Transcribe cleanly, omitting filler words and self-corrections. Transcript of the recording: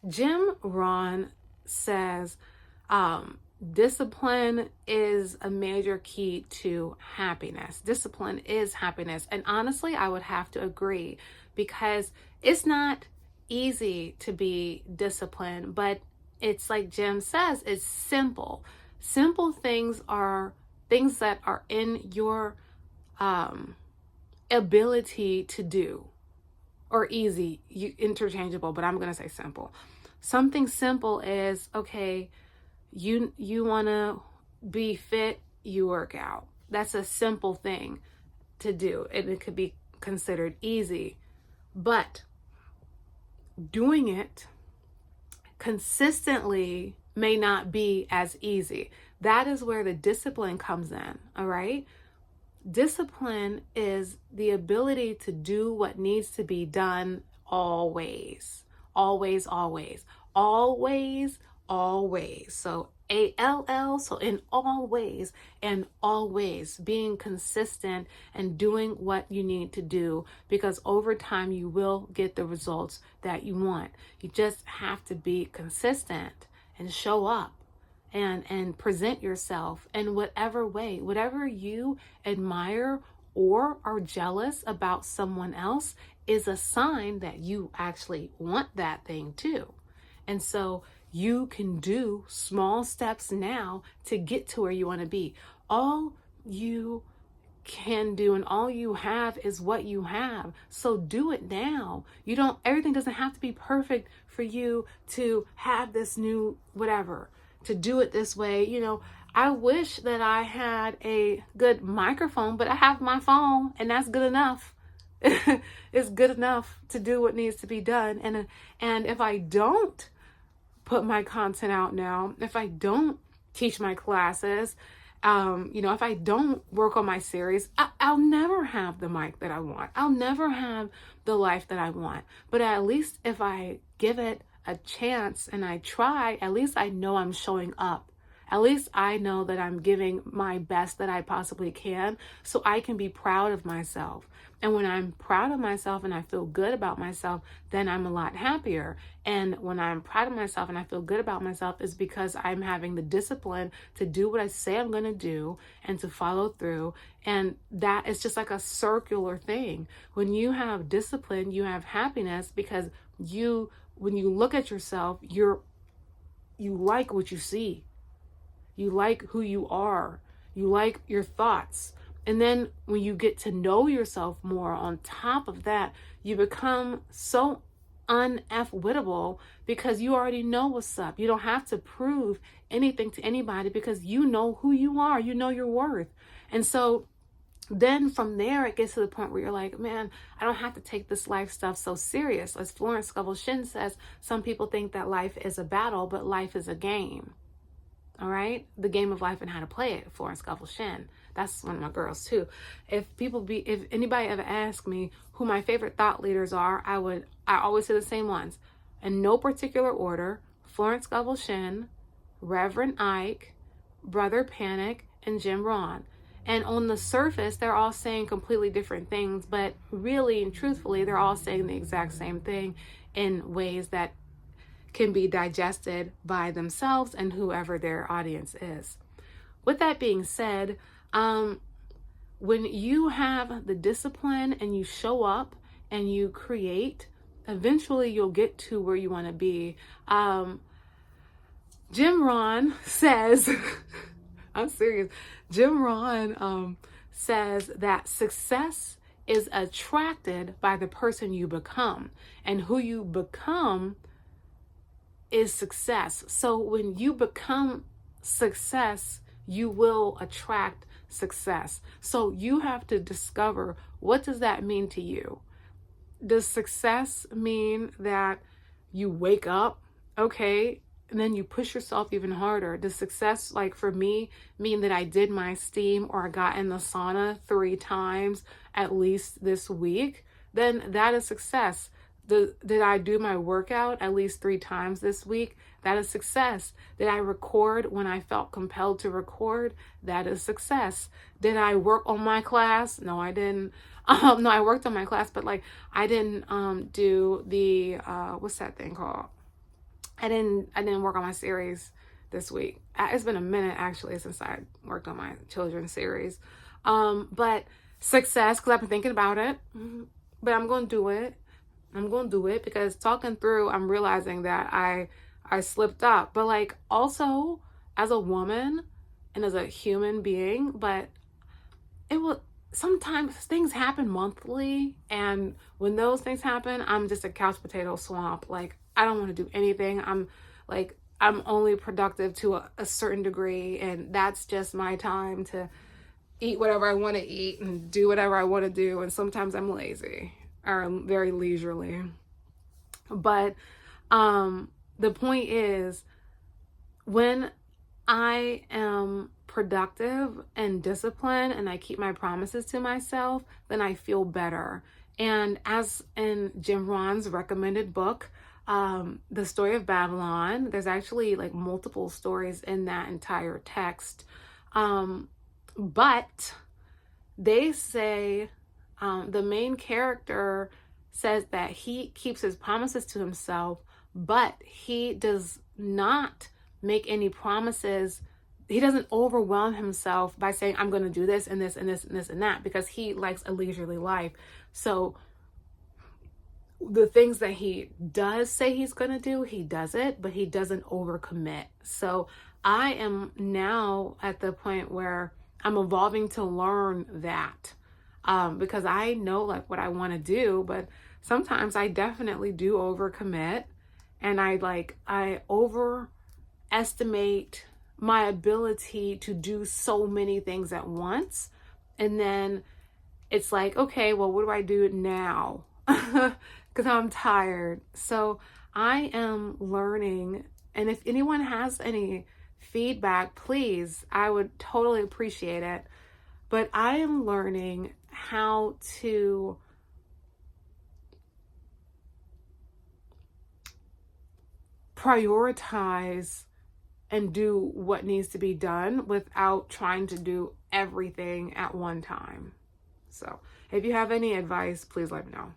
Jim Rohn says discipline is a major key to happiness. Discipline is happiness. And honestly, I would have to agree, because it's not easy to be disciplined, but it's like Jim says, it's simple. Simple things are things that are in your ability to do, or easy, interchangeable, but I'm going to say simple. Something simple is, okay, you want to be fit, you work out. That's a simple thing to do, and it could be considered easy. But doing it consistently may not be as easy. That is where the discipline comes in, all right? Discipline is the ability to do what needs to be done always. Always, always. Always, always. So ALL, so in all ways, and always being consistent and doing what you need to do, because over time you will get the results that you want. You just have to be consistent and show up and present yourself in whatever way, whatever you admire or are jealous about someone else is a sign that you actually want that thing too. And so you can do small steps now to get to where you want to be. All you can do and all you have is what you have. So do it now. Everything doesn't have to be perfect for you to have this new whatever, to do it this way. I wish that I had a good microphone, but I have my phone, and that's good enough. It's good enough to do what needs to be done. And if I don't put my content out now, if I don't teach my classes, if I don't work on my series, I'll never have the mic that I want. I'll never have the life that I want. But at least if I give it a chance and I try, at least I know I'm showing up. At least I know that I'm giving my best that I possibly can, so I can be proud of myself. And when I'm proud of myself and I feel good about myself, then I'm a lot happier. And when I'm proud of myself and I feel good about myself, is because I'm having the discipline to do what I say I'm going to do and to follow through. And that is just like a circular thing. When you have discipline, you have happiness, because when you look at yourself, you like what you see. You like who you are. You like your thoughts. And then when you get to know yourself more, on top of that, you become so unf-wittable, because you already know what's up. You don't have to prove anything to anybody, because you know who you are. You know your worth. And so then from there, it gets to the point where you're like, man, I don't have to take this life stuff so serious. As Florence Scovel-Shinn says, some people think that life is a battle, but life is a game. All right, the game of life and how to play it. Florence Scovel-Shinn. That's one of my girls too. If anybody ever asked me who my favorite thought leaders are, I always say the same ones, in no particular order: Florence Scovel-Shinn, Reverend Ike, Brother Panic, and Jim Rohn. And on the surface, they're all saying completely different things, but really and truthfully, they're all saying the exact same thing in ways that can be digested by themselves and whoever their audience is. With that being said, when you have the discipline and you show up and you create, eventually you'll get to where you want to be. Jim Rohn says, I'm serious, Jim Rohn says that success is attracted by the person you become, and who you become is success. So when you become success, you will attract success. So you have to discover, what does that mean to you? Does success mean that you wake up, okay, and then you push yourself even harder? Does success, like for me, mean that I did my steam or I got in the sauna 3 times at least this week? Then that is success. Did I do my workout at least 3 times this week? That is success. Did I record when I felt compelled to record? That is success. Did I work on my class? No, I didn't. No, I worked on my class, but like I didn't do the what's that thing called? didn't work on my series this week. It's been a minute actually since I worked on my children's series. But success, because I've been thinking about it, but I'm going to do it. I'm going to do it because talking through, I'm realizing that I slipped up, but like also as a woman and as a human being, but it will, sometimes things happen monthly. And when those things happen, I'm just a couch potato swamp. Like, I don't want to do anything. I'm only productive to a certain degree. And that's just my time to eat whatever I want to eat and do whatever I want to do. And sometimes I'm lazy or very leisurely. But the point is, when I am productive and disciplined and I keep my promises to myself, then I feel better. And as in Jim Rohn's recommended book, The Story of Babylon, there's actually like multiple stories in that entire text. But they say the main character says that he keeps his promises to himself, but he does not make any promises. He doesn't overwhelm himself by saying, I'm going to do this and this and this and this and that, because he likes a leisurely life. So the things that he does say he's going to do, he does it, but he doesn't overcommit. So I am now at the point where I'm evolving to learn that, because I know like what I want to do, but sometimes I definitely do overcommit, and I overestimate my ability to do so many things at once. And then it's like, okay, well, what do I do now? Because I'm tired. So I am learning. And if anyone has any feedback, please, I would totally appreciate it. But I am learning how to prioritize and do what needs to be done without trying to do everything at one time. So if you have any advice, please let me know.